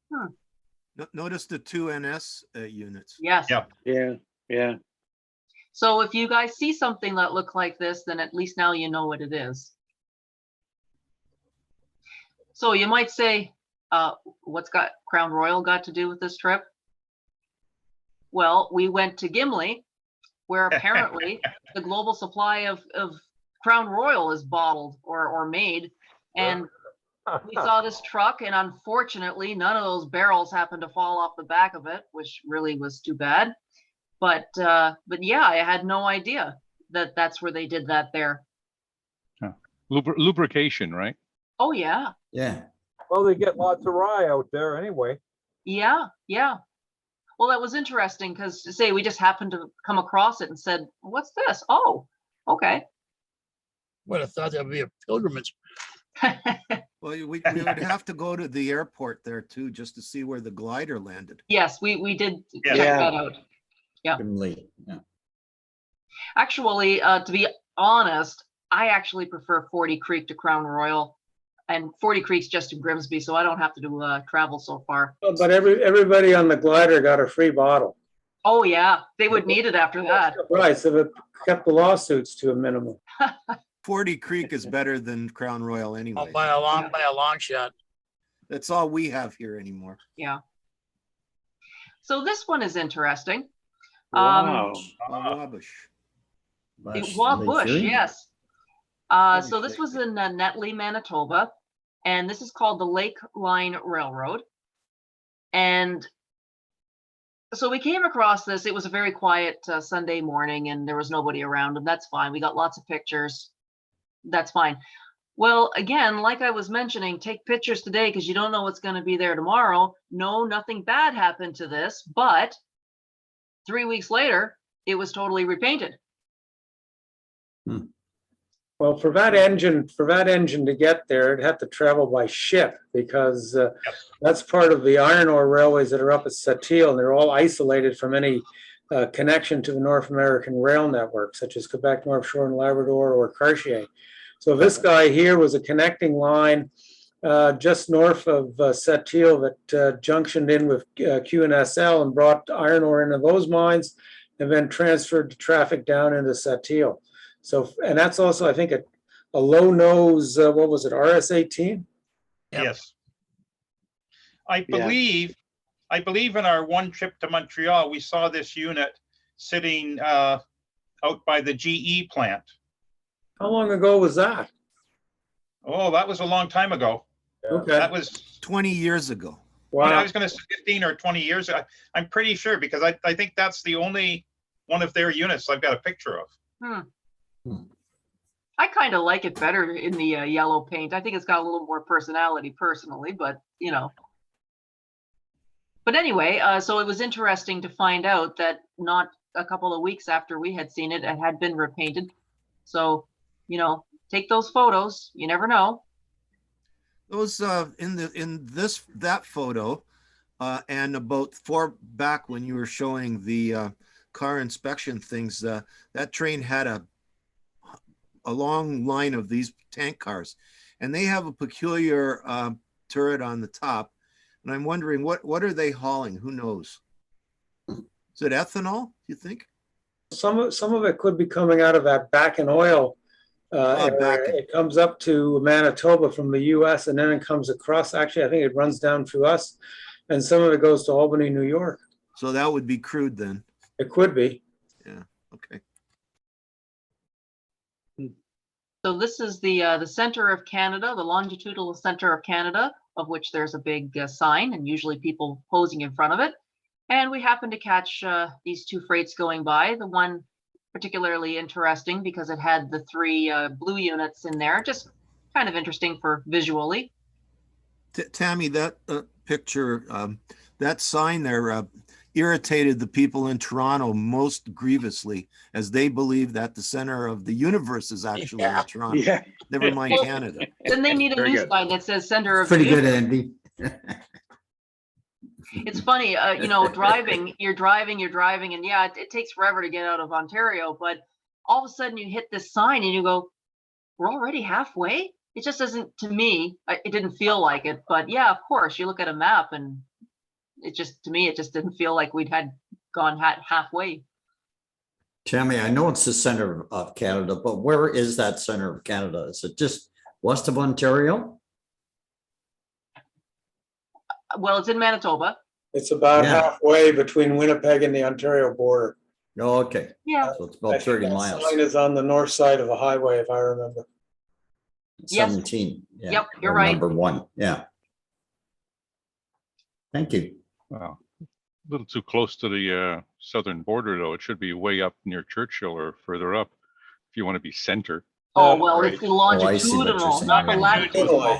Notice the 2 NS units.
Yes.
Yeah.
Yeah, yeah.
So if you guys see something that look like this, then at least now you know what it is. So you might say, what's got Crown Royal got to do with this trip? Well, we went to Gimli, where apparently the global supply of Crown Royal is bottled or made. And we saw this truck, and unfortunately, none of those barrels happened to fall off the back of it, which really was too bad. But yeah, I had no idea that that's where they did that there.
Lubrication, right?
Oh yeah.
Yeah.
Well, they get lots of rye out there anyway.
Yeah, yeah. Well, that was interesting because, say, we just happened to come across it and said, "What's this?" Oh, okay.
Would have thought that would be a pilgrimage.
Well, we would have to go to the airport there too, just to see where the glider landed.
Yes, we did
Yeah.
check that out. Yeah.
Yeah.
Actually, to be honest, I actually prefer 40 Creek to Crown Royal. And 40 Creek's just in Grimsby, so I don't have to do travel so far.
But everybody on the glider got a free bottle.
Oh yeah, they would need it after that.
Right, so it kept the lawsuits to a minimum.
40 Creek is better than Crown Royal anyway.
By a long shot.
That's all we have here anymore.
Yeah. So this one is interesting.
Wow.
Wabush.
Wabush, yes. So this was in Netley, Manitoba, and this is called the Lake Line Railroad. And so we came across this. It was a very quiet Sunday morning, and there was nobody around, and that's fine. We got lots of pictures. That's fine. Well, again, like I was mentioning, take pictures today because you don't know what's going to be there tomorrow. No, nothing bad happened to this, but 3 weeks later, it was totally repainted.
Well, for that engine to get there, it had to travel by ship because that's part of the iron ore railways that are up at Sept-Îles, and they're all isolated from any connection to the North American rail network, such as Quebec North Shore and Labrador or Cartier. So this guy here was a connecting line just north of Sept-Îles that junctioned in with QNSL and brought iron ore into those mines and then transferred the traffic down into Sept-Îles. So, and that's also, I think, a low nose, what was it, RS-18?
Yep.
Yes. I believe in our one trip to Montreal, we saw this unit sitting out by the GE plant.
How long ago was that?
Oh, that was a long time ago.
Okay.
That was
20 years ago.
Wow.
I was going to say 15 or 20 years. I'm pretty sure because I think that's the only one of their units I've got a picture of.
I kind of like it better in the yellow paint. I think it's got a little more personality personally, but you know. But anyway, so it was interesting to find out that not a couple of weeks after we had seen it, it had been repainted. So, you know, take those photos. You never know.
Those that photo, And about back when you were showing the car inspection things, that train had a long line of these tank cars, and they have a peculiar turret on the top. And I'm wondering, what are they hauling? Who knows? Is it ethanol, you think?
Some of it could be coming out of that Bakken oil. Bakken. It comes up to Manitoba from the US, and then it comes across. Actually, I think it runs down through us, and some of it goes to Albany, New York.
So that would be crude then.
It could be.
Yeah, okay.
So this is the Centre of Canada, the Longitudinal Centre of Canada, of which there's a big sign and usually people posing in front of it. And we happened to catch these two freights going by. The one particularly interesting because it had the 3 blue units in there, just kind of interesting for visually.
Tammy, that picture, that sign there irritated the people in Toronto most grievously, as they believe that the center of the universe is actually in Toronto.
Yeah.
Never mind Canada.
Then they need a
Very
new
good.
sign that says center of
Pretty
the
good,
universe.
Andy.
It's funny, you know, you're driving, and yeah, it takes forever to get out of Ontario, but all of a sudden you hit this sign and you go, we're already halfway? It just doesn't, to me, it didn't feel like it, but yeah, of course, you look at a map and to me, it just didn't feel like we'd gone halfway.
Tammy, I know it's the center of Canada, but where is that center of Canada? Is it just west of Ontario?
Well, it's in Manitoba.
It's about
Yeah.
halfway between Winnipeg and the Ontario border.
Oh, okay.
Yeah.
So it's about 30 miles.
The sign is on the north side of the highway, if I remember.
Yes.
17. Yeah.
Yep, you're
or
right.
Number 1. Yeah. Thank you.
Wow. A little too close to the southern border, though. It should be way up near Churchill or further up if you want to be center.
Oh, well,
right.
it's the
I see what you're
longitudinal,
saying.
not the
Yeah.
latitudinal.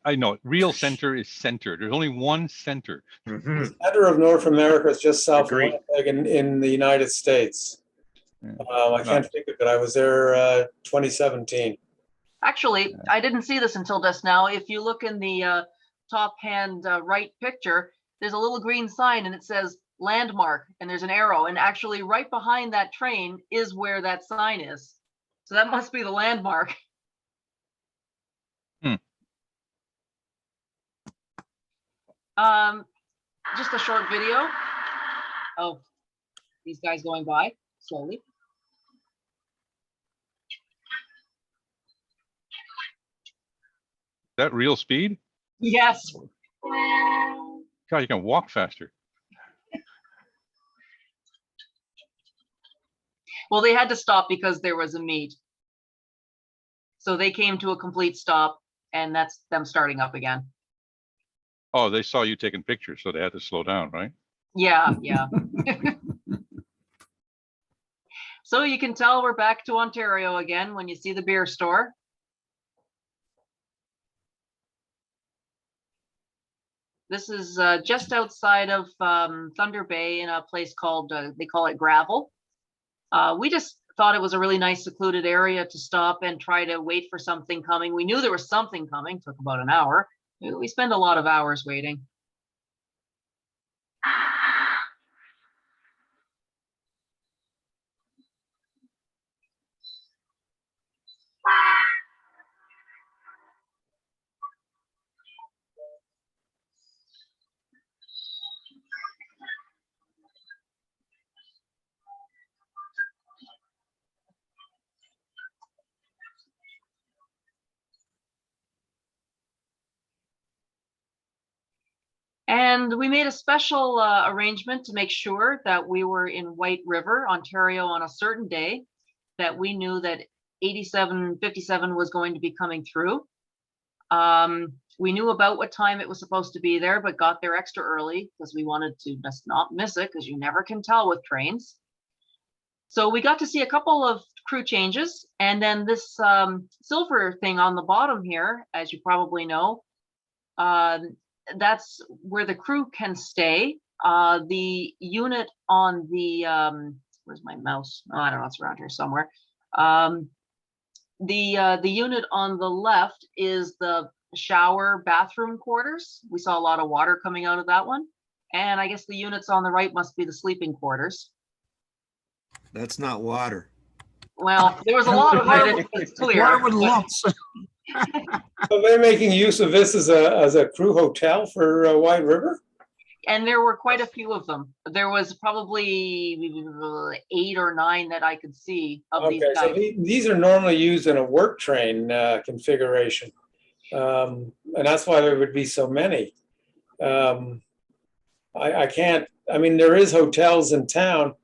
I know. Real center is center. There's only one center.
Mhm.
Center of North America is just south
Agreed.
of Winnipeg in the United States.
Yeah.
I can't think of it. I was there 2017.
Actually, I didn't see this until just now. If you look in the top hand right picture, there's a little green sign and it says landmark and there's an arrow, and actually right behind that train is where that sign is. So that must be the landmark. Just a short video of these guys going by slowly.
Is that real speed?
Yes.
God, you can walk faster.
Well, they had to stop because there was a meet. So they came to a complete stop, and that's them starting up again.
Oh, they saw you taking pictures, so they had to slow down, right?
Yeah, yeah. So you can tell we're back to Ontario again when you see the beer store. This is just outside of Thunder Bay in a place called, they call it Gravel. We just thought it was a really nice secluded area to stop and try to wait for something coming. We knew there was something coming, took about an hour. We spend a lot of hours waiting. And we made a special arrangement to make sure that we were in White River, Ontario on a certain day, that we knew that 8757 was going to be coming through. We knew about what time it was supposed to be there, but got there extra early because we wanted to just not miss it, because you never can tell with trains. So we got to see a couple of crew changes, and then this silver thing on the bottom here, as you probably know, that's where the crew can stay. The unit on the, where's my mouse? Oh, I don't know, it's around here somewhere. The unit on the left is the shower bathroom quarters. We saw a lot of water coming out of that one. And I guess the units on the right must be the sleeping quarters.
That's not water.
Well, there was a lot of water. It's clear.
Water with lumps.
So they're making use of this as a crew hotel for White River?
And there were quite a few of them. There was probably 8 or 9 that I could see of these
Okay, so
guys.
these are normally used in a work train configuration. And that's why there would be so many. I can't, I mean, there is hotels in town.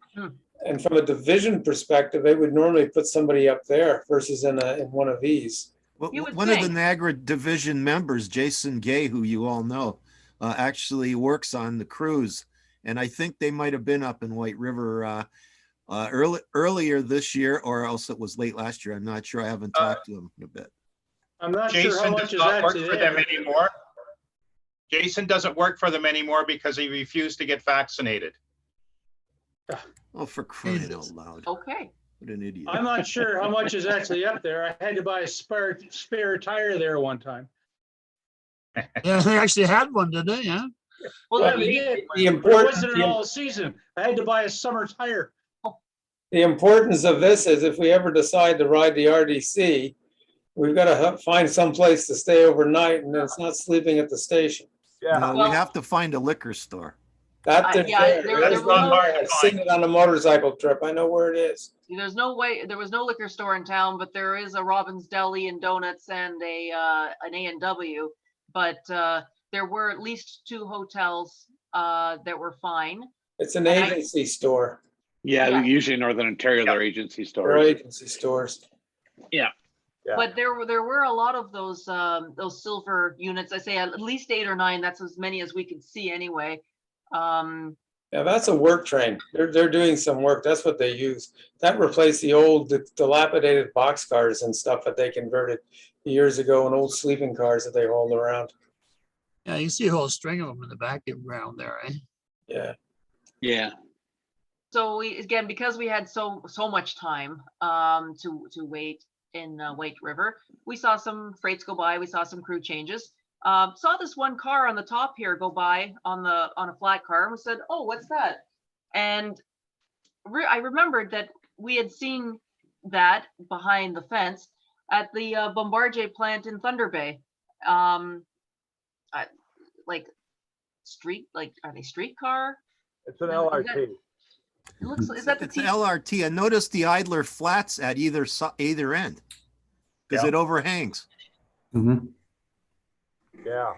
And from a division perspective, they would normally put somebody up there versus in one of these.
Well, one of the Niagara Division members, Jason Gay, who you all know, actually works on the cruise. And I think they might have been up in White River earlier this year, or else it was late last year. I'm not sure. I haven't talked to him in a bit.
I'm not
Jason
sure how much
does
is
not work
actually
for them
there.
anymore. Jason doesn't work for them anymore because he refused to get vaccinated.
Oh, for crying out loud.
Okay.
What an idiot.
I'm not sure how much is actually up there. I had to buy a spare tire there one time.
Yeah, they actually had one, did they? Yeah.
Well,
Yeah, they did.
The
But it
important,
wasn't an all season. I had to buy a summer tire.
the importance of this is if we ever decide to ride the RDC, we've got to find some place to stay overnight, and it's not sleeping at the station.
No,
Well-
we have to find a liquor store.
That
yeah,
that is
was
on
no-
I've seen it on a motorcycle trip. I know where it is.
There's no way, there was no liquor store in town, but there is a Robin's Deli and Donuts and an A&W. But there were at least 2 hotels that were fine.
It's an agency store.
Yeah,
Yeah.
usually in Northern Ontario, they're agency
Or
stores.
agency stores.
Yeah.
Yeah.
But there were a lot of those silver units. I say at least 8 or 9. That's as many as we could see anyway.
Yeah, that's a work train. They're doing some work. That's what they use. That replaced the old dilapidated boxcars and stuff that they converted years ago, and old sleeping cars that they hauled around.
Yeah, you see a whole string of them in the background there, eh?
Yeah.
Yeah.
So again, because we had so much time to wait in White River, we saw some freights go by. We saw some crew changes. Saw this one car on the top here go by on a flat car, and we said, "Oh, what's that?" And I remembered that we had seen that behind the fence at the Bombardier plant in Thunder Bay. Like are they streetcar?
It's an LRT.
It looks. Is that the
It's an LRT. I noticed the idler flats at either end because it overhangs.
Yeah.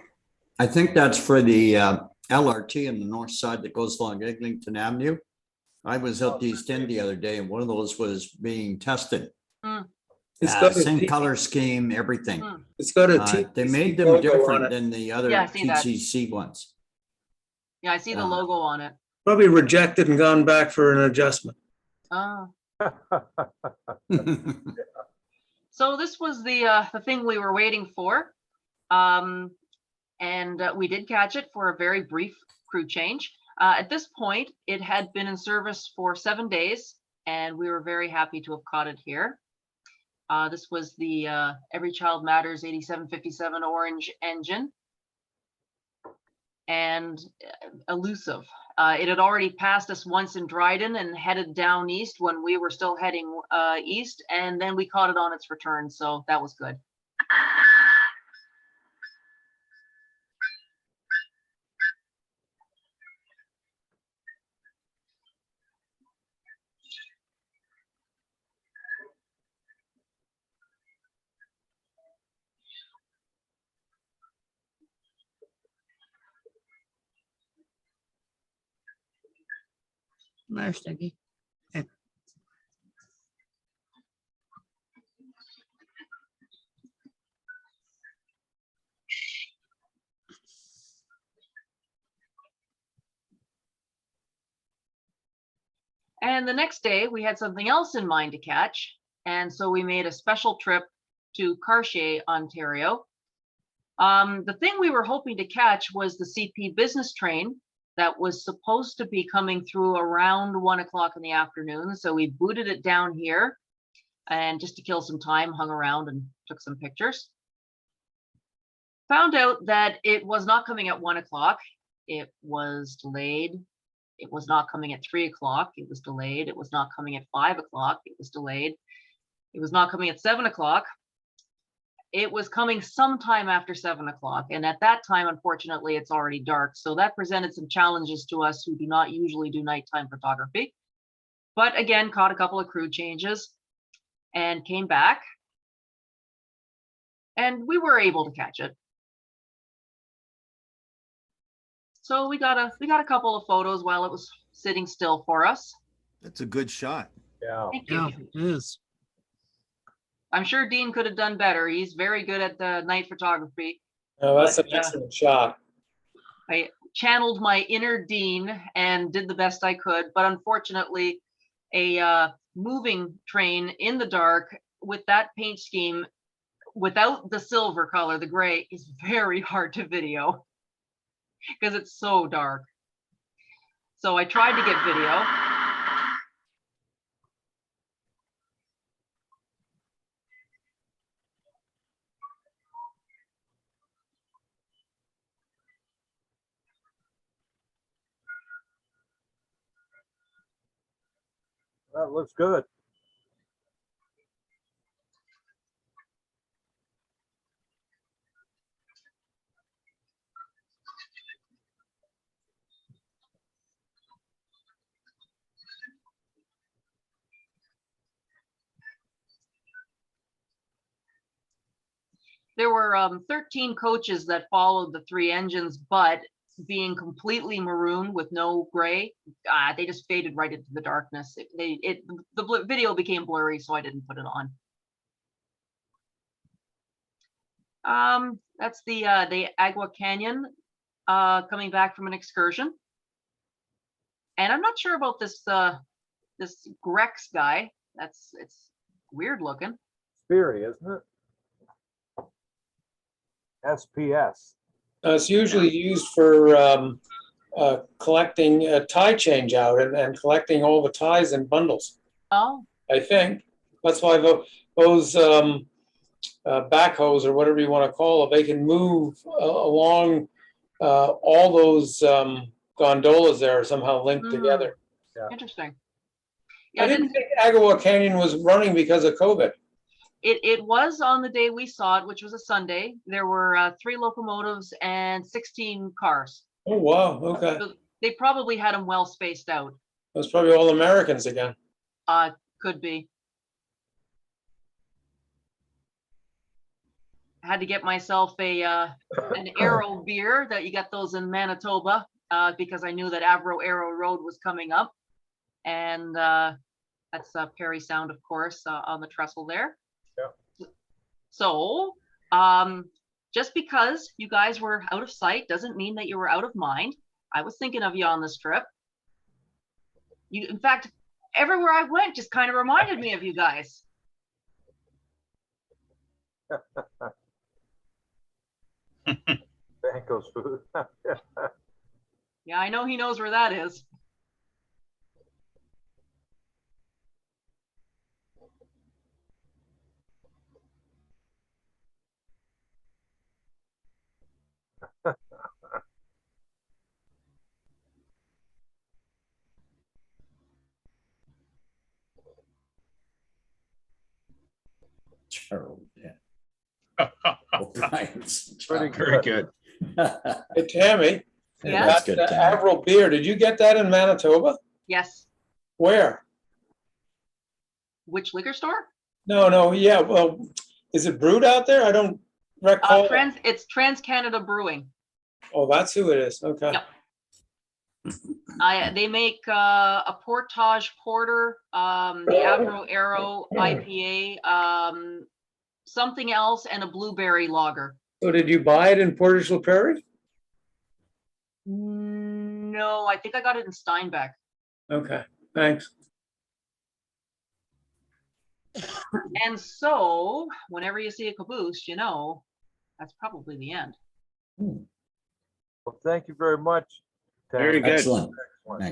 I think that's for the LRT on the north side that goes along Eglinton Avenue. I was up the East End the other day, and one of those was being tested.
It's got a
Same
T-
color scheme, everything.
It's got a T.
They made them
logo on
different
it.
than the other
Yeah, I see that.
TCC ones.
Yeah, I see the logo on it.
Probably rejected and gone back for an adjustment.
Oh. So this was the thing we were waiting for. And we did catch it for a very brief crew change. At this point, it had been in service for 7 days, and we were very happy to have caught it here. This was the Every Child Matters 8757 orange engine, and elusive. It had already passed us once in Dryden and headed down east when we were still heading east, and then we caught it on its return, so that was good.
Nice, Stinky.
And the next day we had something else in mind to catch. And so we made a special trip to Cartier, Ontario. The thing we were hoping to catch was the CP business train that was supposed to be coming through around 1 o'clock in the afternoon. So we booted it down here and just to kill some time, hung around and took some pictures. Found out that it was not coming at 1 o'clock. It was delayed. It was not coming at 3 o'clock. It was delayed. It was not coming at 5 o'clock. It was delayed. It was not coming at 7 o'clock. It was coming sometime after 7 o'clock. And at that time, unfortunately, it's already dark. So that presented some challenges to us who do not usually do nighttime photography. But again, caught a couple of crew changes and came back. And we were able to catch it. So we got a couple of photos while it was sitting still for us.
That's a good shot.
Yeah.
Thank you.
Yeah, it is.
I'm sure Dean could have done better. He's very good at the night photography.
Oh, that's an
But,
excellent shot.
I channeled my inner Dean and did the best I could, but unfortunately, a moving train in the dark with that paint scheme, without the silver color, the gray, is very hard to video because it's so dark. So I tried to get video.
That looks good.
There were 13 coaches that followed the 3 engines, but being completely maroon with no gray, they just faded right into the darkness. The video became blurry, so I didn't put it on. That's the Agua Canyon coming back from an excursion. And I'm not sure about this this Grex guy. It's weird looking.
Sperry, isn't it? SPS.
It's usually used for collecting a tie change out and collecting all the ties in bundles.
Oh.
I think that's why those backhoes or whatever you want to call it, they can move along all those gondolas there are somehow linked together.
Yeah.
Interesting. Yeah,
I didn't think Agua Canyon was running because of COVID.
It was on the day we saw it, which was a Sunday. There were 3 locomotives and 16 cars.
Oh, wow. Okay.
So they probably had them well spaced out.
It was probably all Americans again.
Could be. I had to get myself an Arrow beer that you get those in Manitoba because I knew that Avro Arrow Road was coming up. And that's Perry Sound, of course, on the trestle there.
Yeah.
So just because you guys were out of sight doesn't mean that you were out of mind. I was thinking of you on this trip. In fact, everywhere I went just kind of reminded me of you guys.
Banco's food.
Yeah, I know he knows where that is.
Gerald, yeah. O'Brien's
Pretty
Gerald.
Very good.
Hey, Tammy,
Yeah.
That's
that
good, Tammy.
Avro beer, did you get that in Manitoba?
Yes.
Where?
Which liquor store?
No, yeah, well, is it brewed out there? I don't recall.
It's Trans-Canada Brewing.
Oh, that's who it is. Okay.
Yep. They make a Portage Porter, the Avro Arrow IPA, something else, and a blueberry lager.
So did you buy it in Portage la Prairie?
No, I think I got it in Steinbeck.
Okay, thanks.
And so, whenever you see a caboose, you know that's probably the end.
Well, thank you very much.
Very good.
Excellent.
Excellent.